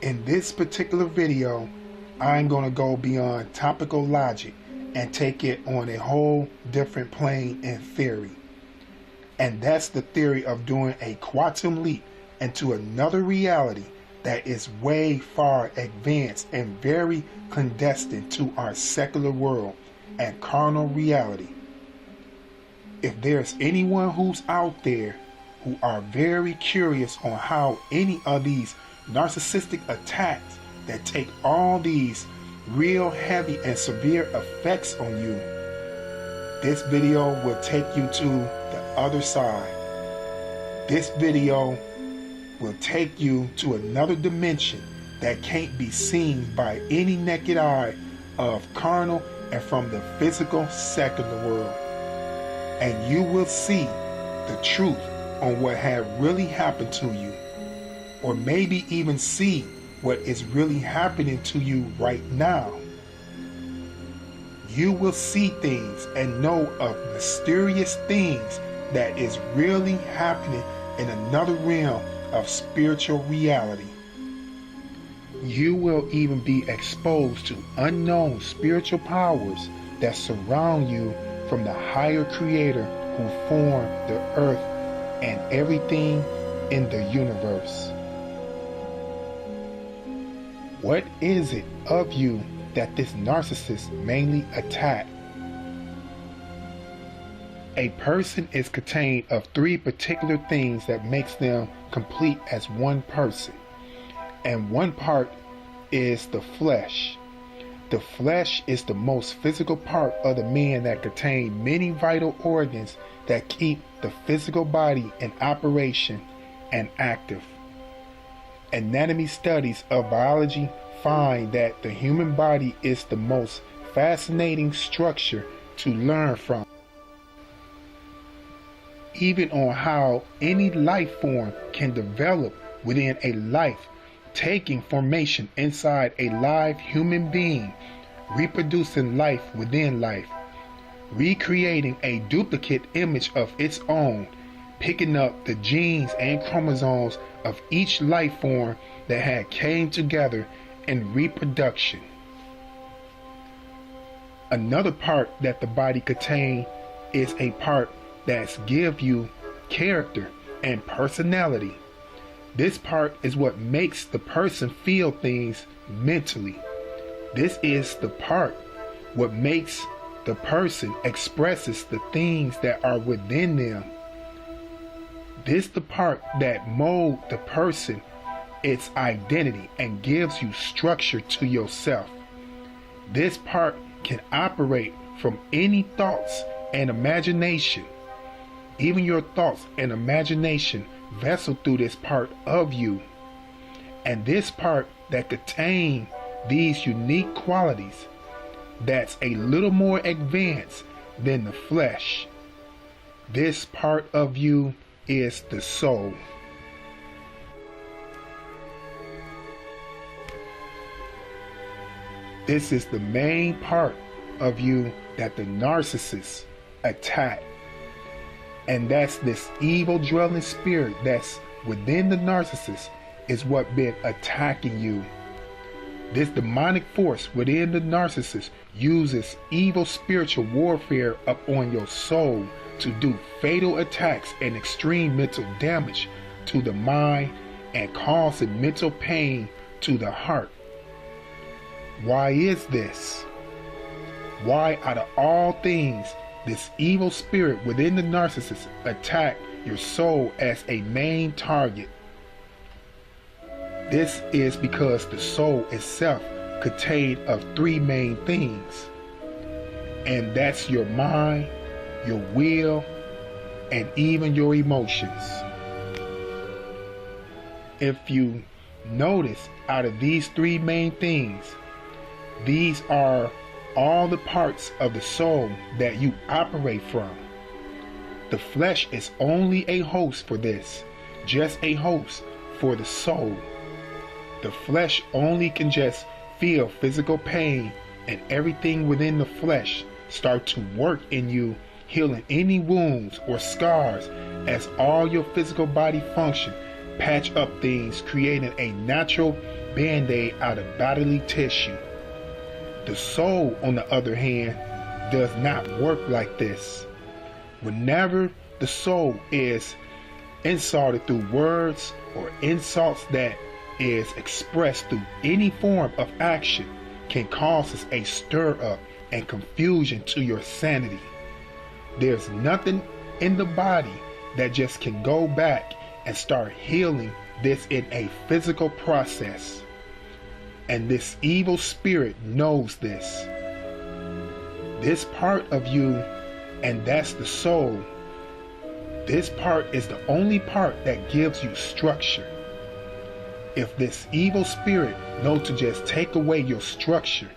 In this particular video, I'm going to go beyond topical logic and take it on a whole different plane and theory. And that's the theory of doing a quantum leap into another reality that is way far advanced and very clandestine to our secular world and carnal reality. If there's anyone who's out there who are very curious on how any of these narcissistic attacks that take all these real heavy and severe effects on you, this video will take you to the other side. This video will take you to another dimension that can't be seen by any naked eye of carnal and from the physical secular world. And you will see the truth on what had really happened to you, or maybe even see what is really happening to you right now. You will see things and know of mysterious things that is really happening in another realm of spiritual reality. You will even be exposed to unknown spiritual powers that surround you from the higher creator who formed the earth and everything in the universe. What is it of you that this narcissist mainly attack? A person is contained of three particular things that makes them complete as one person. And one part is the flesh. The flesh is the most physical part of the man that contains many vital organs that keep the physical body in operation and active. Anatomy studies of biology find that the human body is the most fascinating structure to learn from. Even on how any life form can develop within a life, taking formation inside a live human being, reproducing life within life, recreating a duplicate image of its own, picking up the genes and chromosomes of each life form that had came together in reproduction. Another part that the body contains is a part that gives you character and personality. This part is what makes the person feel things mentally. This is the part what makes the person expresses the things that are within them. This the part that molds the person, its identity, and gives you structure to yourself. This part can operate from any thoughts and imagination. Even your thoughts and imagination vessel through this part of you. And this part that contains these unique qualities, that's a little more advanced than the flesh. This part of you is the soul. This is the main part of you that the narcissist attack. And that's this evil dwelling spirit that's within the narcissist is what been attacking you. This demonic force within the narcissist uses evil spiritual warfare upon your soul to do fatal attacks and extreme mental damage to the mind and causing mental pain to the heart. Why is this? Why out of all things this evil spirit within the narcissist attack your soul as a main target? This is because the soul itself contained of three main things, and that's your mind, your will, and even your emotions. If you notice, out of these three main things, these are all the parts of the soul that you operate from. The flesh is only a host for this, just a host for the soul. The flesh only can just feel physical pain, and everything within the flesh start to work in you, healing any wounds or scars as all your physical body function patch up things, creating a natural band-aid out of bodily tissue. The soul, on the other hand, does not work like this. Whenever the soul is insulted through words or insults that is expressed through any form of action, can cause a stir up and confusion to your sanity. There's nothing in the body that just can go back and start healing this in a physical process. And this evil spirit knows this. This part of you, and that's the soul, this part is the only part that gives you structure. If this evil spirit knows to just take away your structure,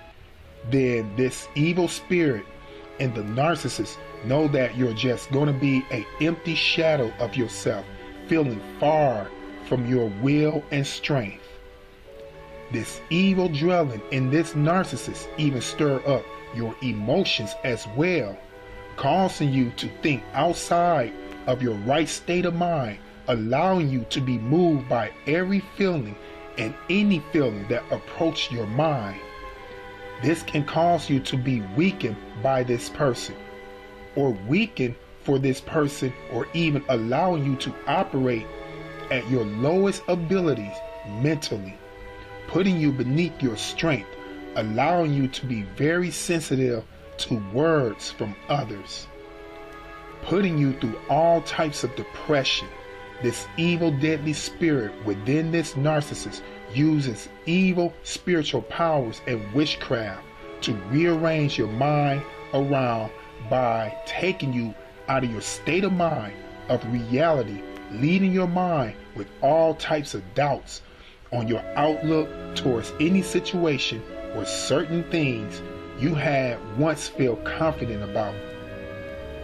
then this evil spirit and the narcissist know that you're just going to be an empty shadow of yourself, feeling far from your will and strength. This evil dwelling in this narcissist even stir up your emotions as well, causing you to think outside of your right state of mind, allowing you to be moved by every feeling and any feeling that approach your mind. This can cause you to be weakened by this person, or weakened for this person, or even allowing you to operate at your lowest abilities mentally, putting you beneath your strength, allowing you to be very sensitive to words from others, putting you through all types of depression. This evil, deadly spirit within this narcissist uses evil spiritual powers and witchcraft to rearrange your mind around by taking you out of your state of mind of reality, leading your mind with all types of doubts on your outlook towards any situation or certain things you had once felt confident about.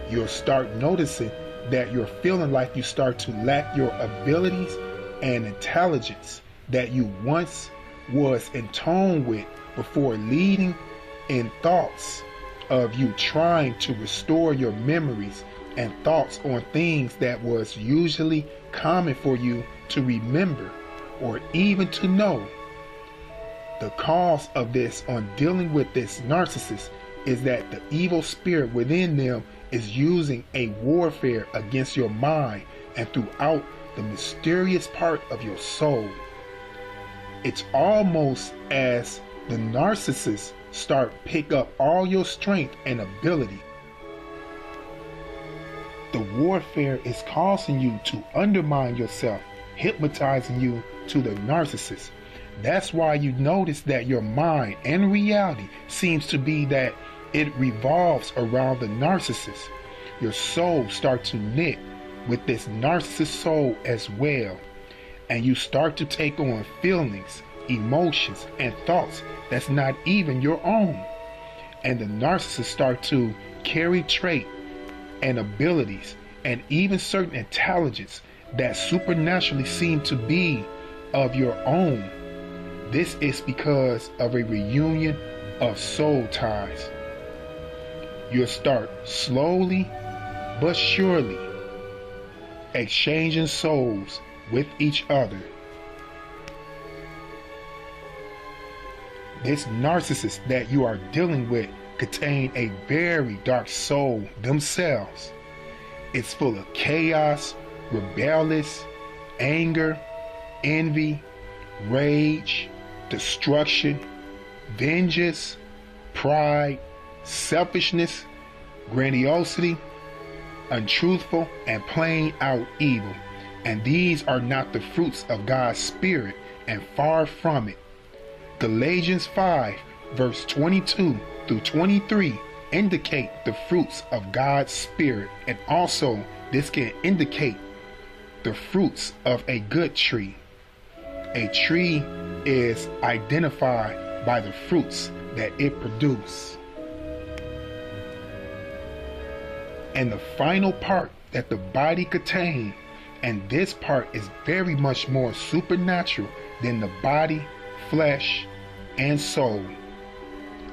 You'll start noticing that you're feeling like you start to lack your abilities and intelligence that you once was in tone with before, leading in thoughts of you trying to restore your memories and thoughts on things that was usually common for you to remember or even to know. The cause of this on dealing with this narcissist is that the evil spirit within them is using a warfare against your mind and throughout the mysterious part of your soul. It's almost as the narcissist start pick up all your strength and ability. The warfare is causing you to undermine yourself, hypnotizing you to the narcissist. That's why you notice that your mind and reality seems to be that it revolves around the narcissist. Your soul starts to knit with this narcissist soul as well, and you start to take on feelings, emotions, and thoughts that's not even your own. And the narcissist start to carry trait and abilities and even certain intelligence that supernaturally seem to be of your own. This is because of a reunion of soul ties. You'll start slowly but surely exchanging souls with each other. This narcissist that you are dealing with contain a very dark soul themselves. It's full of chaos, rebellious, anger, envy, rage, destruction, vengeance, pride, selfishness, grandiosity, untruthful, and plain out evil. And these are not the fruits of God's Spirit, and far from it. Galatians 5 verse 22 through 23 indicate the fruits of God's Spirit, and also this can indicate the fruits of a good tree. A tree is identified by the fruits that it produces. And the final part that the body contains, and this part is very much more supernatural than the body, flesh, and soul.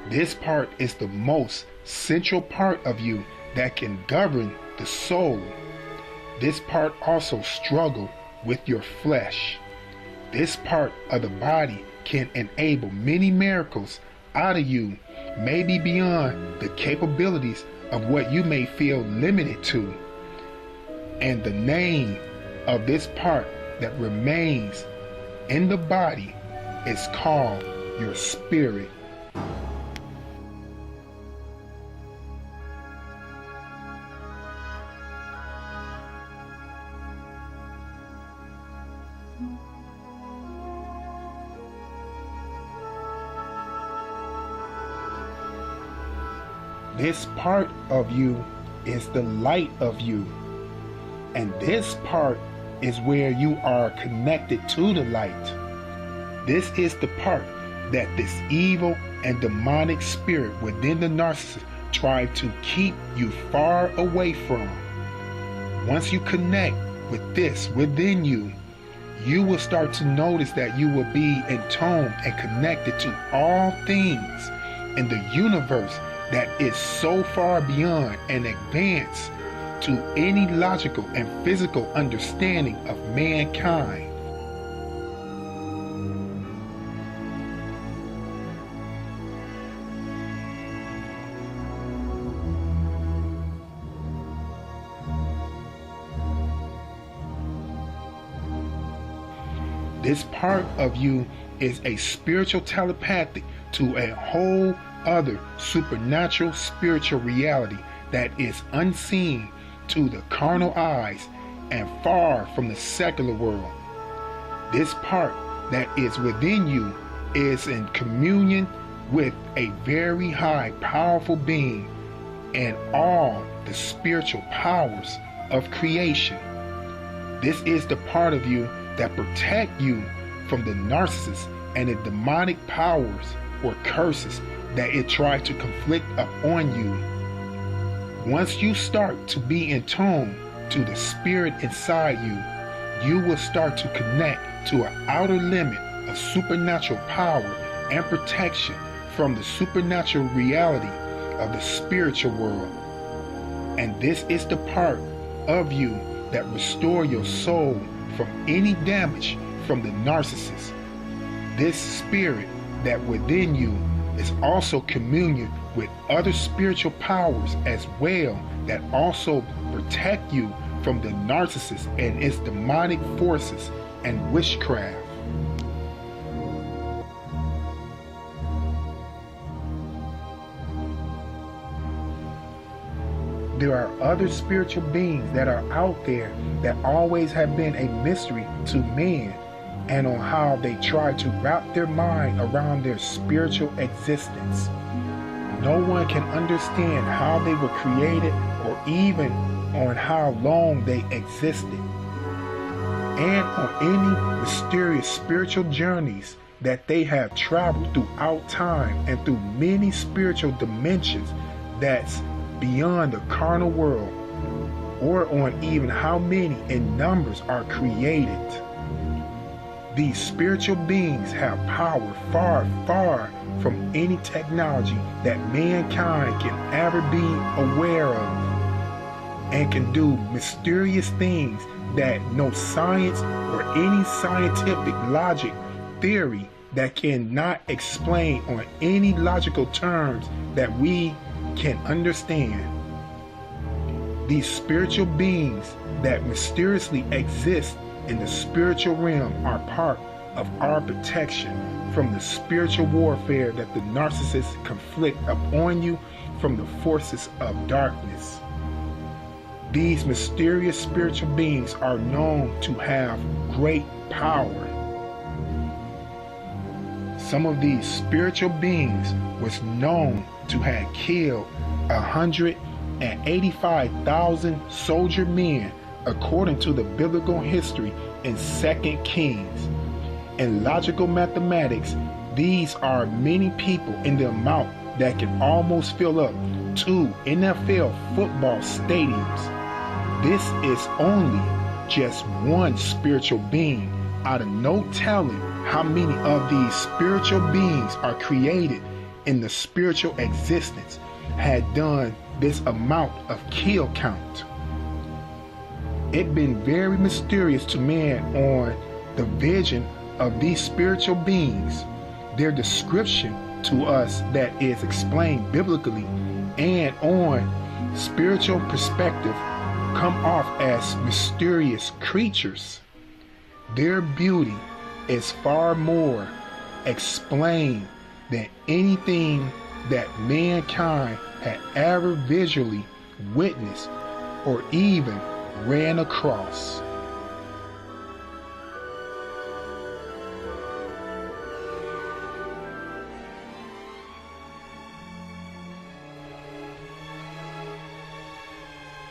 This part is the most central part of you that can govern the soul. This part also struggles with your flesh. This part of the body can enable many miracles out of you, maybe beyond the capabilities of what you may feel limited to. And the name of this part that remains in the body is called your spirit. This part of you is the light of you. And this part is where you are connected to the light. This is the part that this evil and demonic spirit within the narcissist try to keep you far away from. Once you connect with this within you, you will start to notice that you will be in tune and connected to all things in the universe that is so far beyond and advanced to any logical and physical understanding of mankind. This part of you is a spiritual telepathy to a whole other supernatural spiritual reality that is unseen to the carnal eyes and far from the secular world. This part that is within you is in communion with a very high powerful being and all the spiritual powers of creation. This is the part of you that protect you from the narcissist and the demonic powers or curses that it tries to conflict upon you. Once you start to be in tune to the spirit inside you, you will start to connect to an outer limit of supernatural power and protection from the supernatural reality of the spiritual world. And this is the part of you that restore your soul from any damage from the narcissist. This spirit that within you is also communion with other spiritual powers as well that also protect you from the narcissist and its demonic forces and witchcraft. There are other spiritual beings that are out there that always have been a mystery to man, and on how they try to wrap their mind around their spiritual existence. No one can understand how they were created or even on how long they existed. And on any mysterious spiritual journeys that they have traveled throughout time and through many spiritual dimensions that's beyond the carnal world, or on even how many in numbers are created. These spiritual beings have power far, far from any technology that mankind can ever be aware of, and can do mysterious things that no science or any scientific logic theory that cannot explain on any logical terms that we can understand. These spiritual beings that mysteriously exist in the spiritual realm are part of our protection from the spiritual warfare that the narcissists conflict upon you from the forces of darkness. These mysterious spiritual beings are known to have great power. Some of these spiritual beings was known to have killed 185,000 soldier men according to the biblical history in 2 Kings. In logical mathematics, these are many people in the amount that can almost fill up 2 NFL football stadiums. This is only just one spiritual being out of no telling how many of these spiritual beings are created in the spiritual existence had done this amount of kill count. It been very mysterious to man on the vision of these spiritual beings, their description to us that is explained biblically and on spiritual perspective, come off as mysterious creatures. Their beauty is far more explained than anything that mankind had ever visually witnessed or even ran across.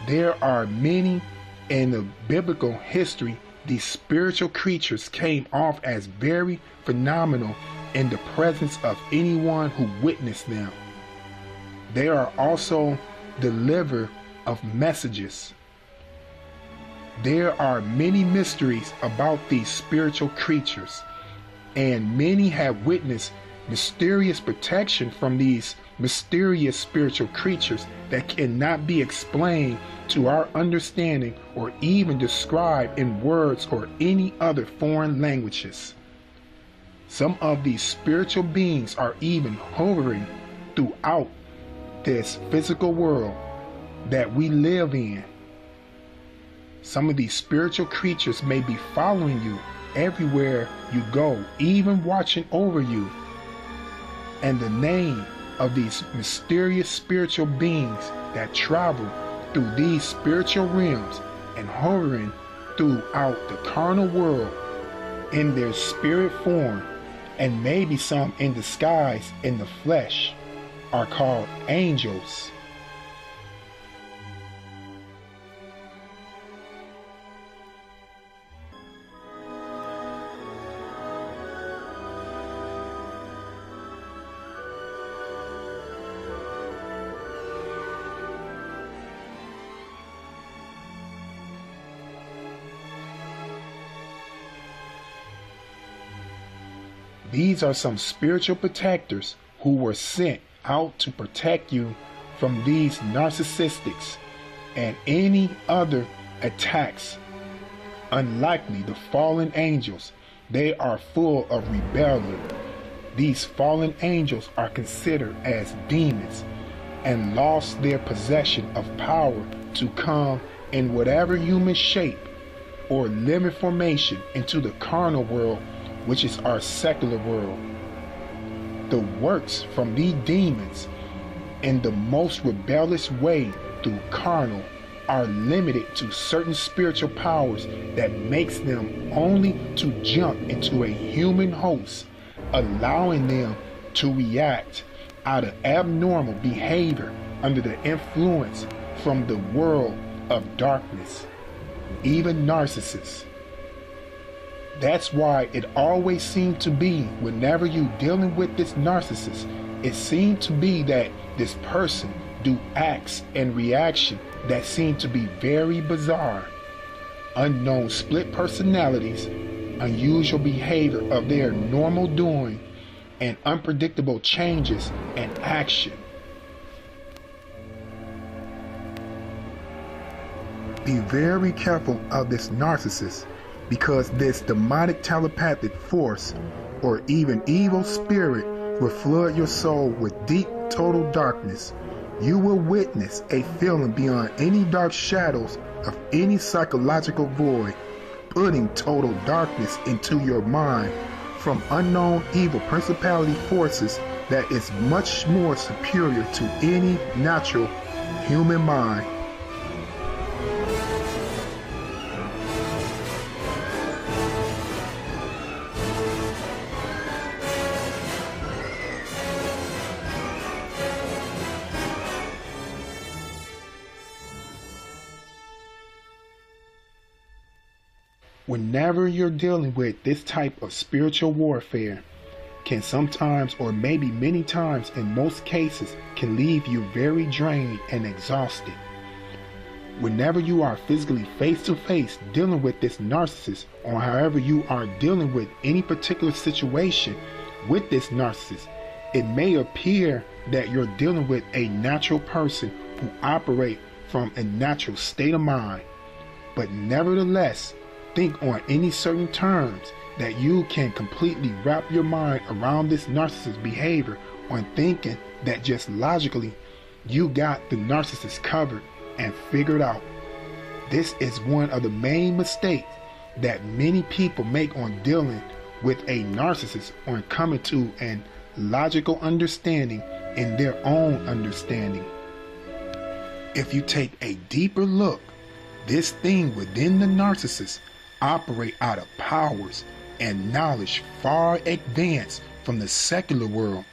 There are many in the biblical history. These spiritual creatures came off as very phenomenal in the presence of anyone who witnessed them. They are also deliverer of messages. There are many mysteries about these spiritual creatures, and many have witnessed mysterious protection from these mysterious spiritual creatures that cannot be explained to our understanding or even described in words or any other foreign languages. Some of these spiritual beings are even hovering throughout this physical world that we live in. Some of these spiritual creatures may be following you everywhere you go, even watching over you. And the name of these mysterious spiritual beings that travel through these spiritual realms and hovering throughout the carnal world in their spirit form, and maybe some in disguise in the flesh, are called angels. These are some spiritual protectors who were sent out to protect you from these narcissistics and any other attacks. Unlikely the fallen angels, they are full of rebellion. These fallen angels are considered as demons and lost their possession of power to come in whatever human shape or living formation into the carnal world, which is our secular world. The works from these demons in the most rebellious way through carnal are limited to certain spiritual powers that makes them only to jump into a human host, allowing them to react out of abnormal behavior under the influence from the world of darkness, even narcissists. That's why it always seemed to be, whenever you dealing with this narcissist, it seemed to be that this person do acts and reaction that seem to be very bizarre. Unknown split personalities, unusual behavior of their normal doing, and unpredictable changes and action. Be very careful of this narcissist, because this demonic telepathic force or even evil spirit will flood your soul with deep total darkness. You will witness a feeling beyond any dark shadows of any psychological void, putting total darkness into your mind from unknown evil principality forces that is much more superior to any natural human mind. Whenever you're dealing with this type of spiritual warfare, can sometimes, or maybe many times in most cases, can leave you very drained and exhausted. Whenever you are physically face to face dealing with this narcissist, or however you are dealing with any particular situation with this narcissist, it may appear that you're dealing with a natural person who operate from a natural state of mind, but nevertheless, think on any certain terms that you can completely wrap your mind around this narcissist behavior on thinking that just logically you got the narcissist covered and figured out. This is one of the main mistakes that many people make on dealing with a narcissist, on coming to an logical understanding in their own understanding. If you take a deeper look, this thing within the narcissist operate out of powers and knowledge far advanced from the secular world.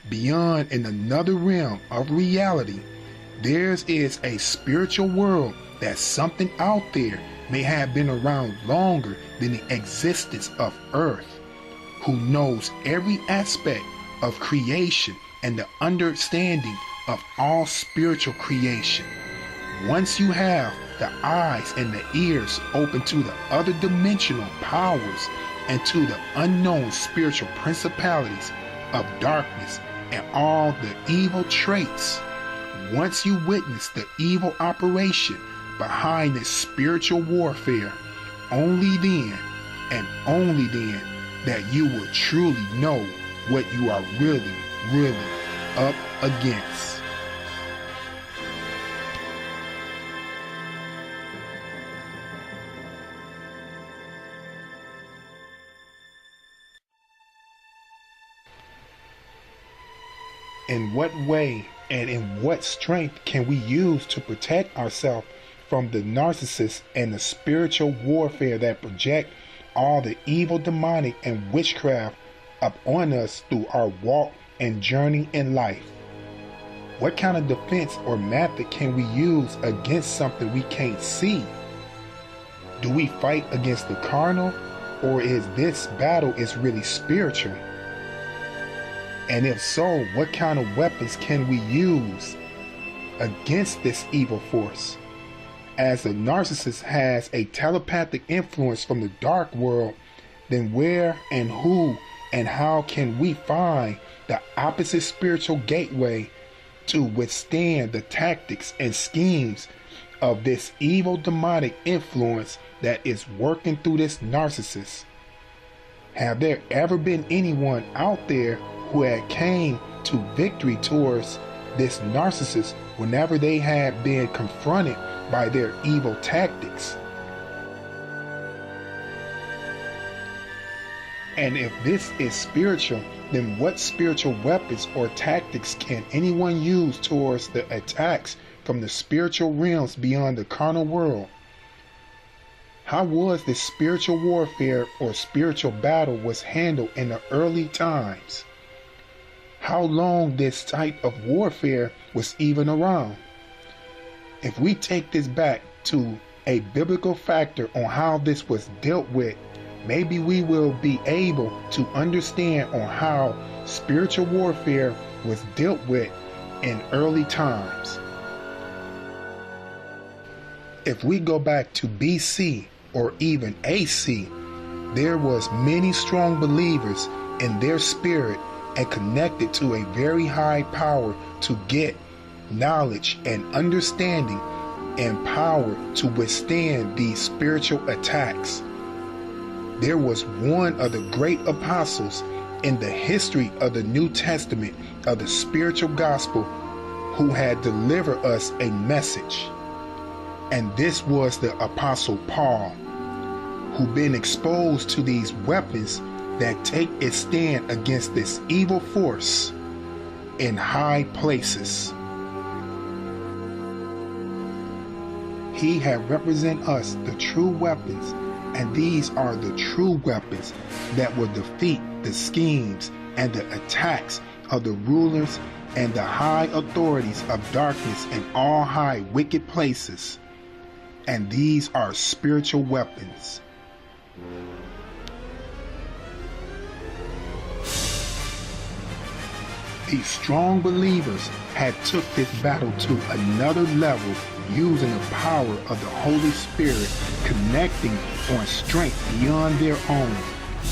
Beyond in another realm of reality, theirs is a spiritual world that something out there may have been around longer than the existence of Earth, who knows every aspect of creation and the understanding of all spiritual creation. Once you have the eyes and the ears open to the other dimensional powers and to the unknown spiritual principalities of darkness and all the evil traits, once you witness the evil operation behind this spiritual warfare, only then and only then that you will truly know what you are really up against. In what way and in what strength can we use to protect ourselves from the narcissist and the spiritual warfare that project all the evil, demonic, and witchcraft upon us through our walk and journey in life? What kind of defense or method can we use against something we can't see? Do we fight against the carnal, or is this battle is really spiritual? And if so, what kind of weapons can we use against this evil force? As the narcissist has a telepathic influence from the dark world, then where and who and how can we find the opposite spiritual gateway to withstand the tactics and schemes of this evil demonic influence that is working through this narcissist? Have there ever been anyone out there who had came to victory towards this narcissist whenever they had been confronted by their evil tactics? And if this is spiritual, then what spiritual weapons or tactics can anyone use towards the attacks from the spiritual realms beyond the carnal world? How was this spiritual warfare or spiritual battle was handled in the early times? How long this type of warfare was even around? If we take this back to a biblical factor on how this was dealt with, maybe we will be able to understand on how spiritual warfare was dealt with in early times. If we go back to BC or even AC, there was many strong believers in their spirit and connected to a very high power to get knowledge and understanding and power to withstand these spiritual attacks. There was one of the great apostles in the history of the New Testament of the spiritual gospel who had delivered us a message. And this was the Apostle Paul, who been exposed to these weapons that take its stand against this evil force in high places. He had represent us the true weapons, and these are the true weapons that will defeat the schemes and the attacks of the rulers and the high authorities of darkness in all high wicked places. And these are spiritual weapons. These strong believers had took this battle to another level using the power of the Holy Spirit, connecting on strength beyond their own,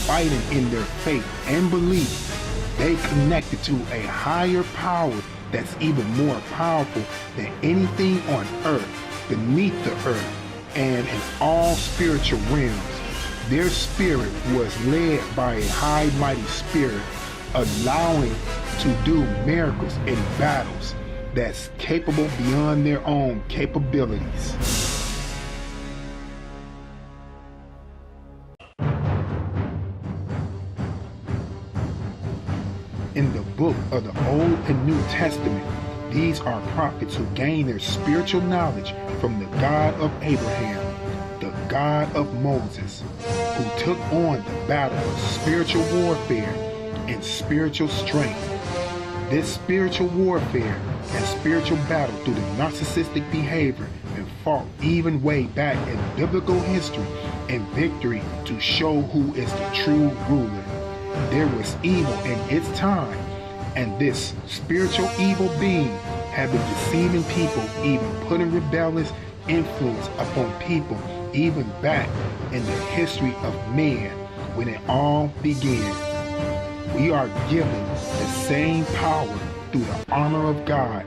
fighting in their faith and belief. They connected to a higher power that's even more powerful than anything on earth, beneath the earth, and in all spiritual realms. Their spirit was led by a high mighty spirit, allowing to do miracles in battles that's capable beyond their own capabilities. In the book of the Old and New Testament, these are prophets who gained their spiritual knowledge from the God of Abraham, the God of Moses, who took on the battle of spiritual warfare and spiritual strength. This spiritual warfare and spiritual battle through the narcissistic behavior and fought even way back in biblical history and victory to show who is the true ruler. There was evil in its time, and this spiritual evil being had been deceiving people, even putting rebellious influence upon people, even back in the history of man when it all began. We are given the same power through the armor of God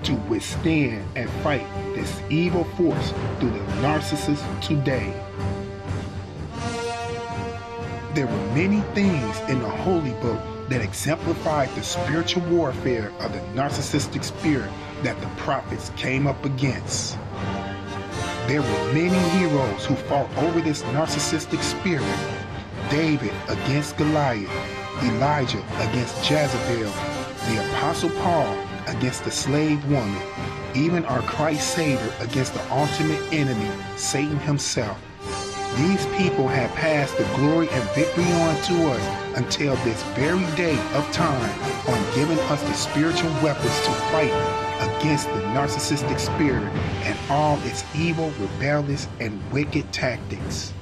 to withstand and fight this evil force through the narcissist today. There were many things in the Holy Book that exemplified the spiritual warfare of the narcissistic spirit that the prophets came up against. There were many heroes who fought over this narcissistic spirit. David against Goliath, Elijah against Jezebel, the Apostle Paul against the slave woman, even our Christ Savior against the ultimate enemy, Satan himself. These people have passed the glory and victory on to us until this very day of time on giving us the spiritual weapons to fight against the narcissistic spirit and all its evil, rebellious, and wicked tactics.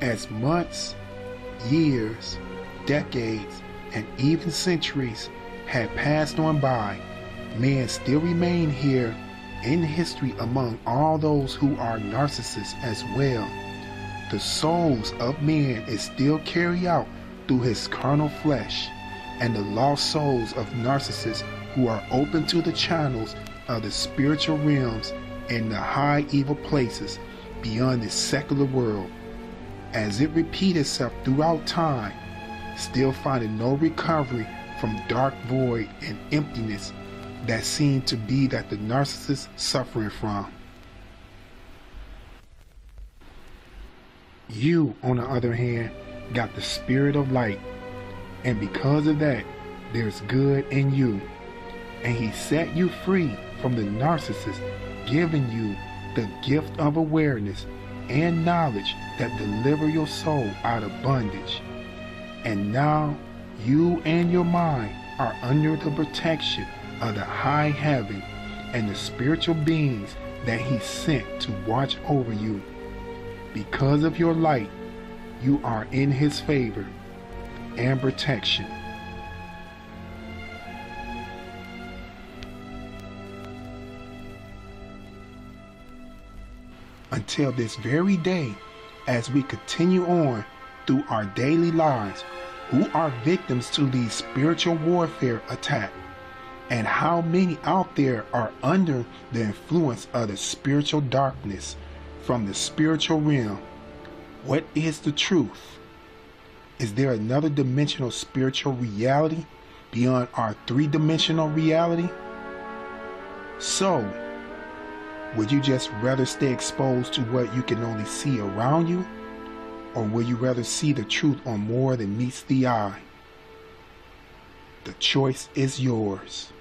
As months, years, decades, and even centuries had passed on by, man still remained here in history among all those who are narcissists as well. The souls of man is still carried out through his carnal flesh, and the lost souls of narcissists who are open to the channels of the spiritual realms and the high evil places beyond this secular world. As it repeats itself throughout time, still finding no recovery from dark void and emptiness that seem to be that the narcissist suffering from. You, on the other hand, got the spirit of light, and because of that, there's good in you, and he set you free from the narcissist, giving you the gift of awareness and knowledge that deliver your soul out of bondage. And now you and your mind are under the protection of the high heaven and the spiritual beings that he sent to watch over you. Because of your light, you are in his favor and protection. Until this very day, as we continue on through our daily lives, who are victims to these spiritual warfare attacks, and how many out there are under the influence of the spiritual darkness from the spiritual realm? What is the truth? Is there another dimensional spiritual reality beyond our three-dimensional reality? So, would you just rather stay exposed to what you can only see around you? Or will you rather see the truth on more than meets the eye? The choice is yours.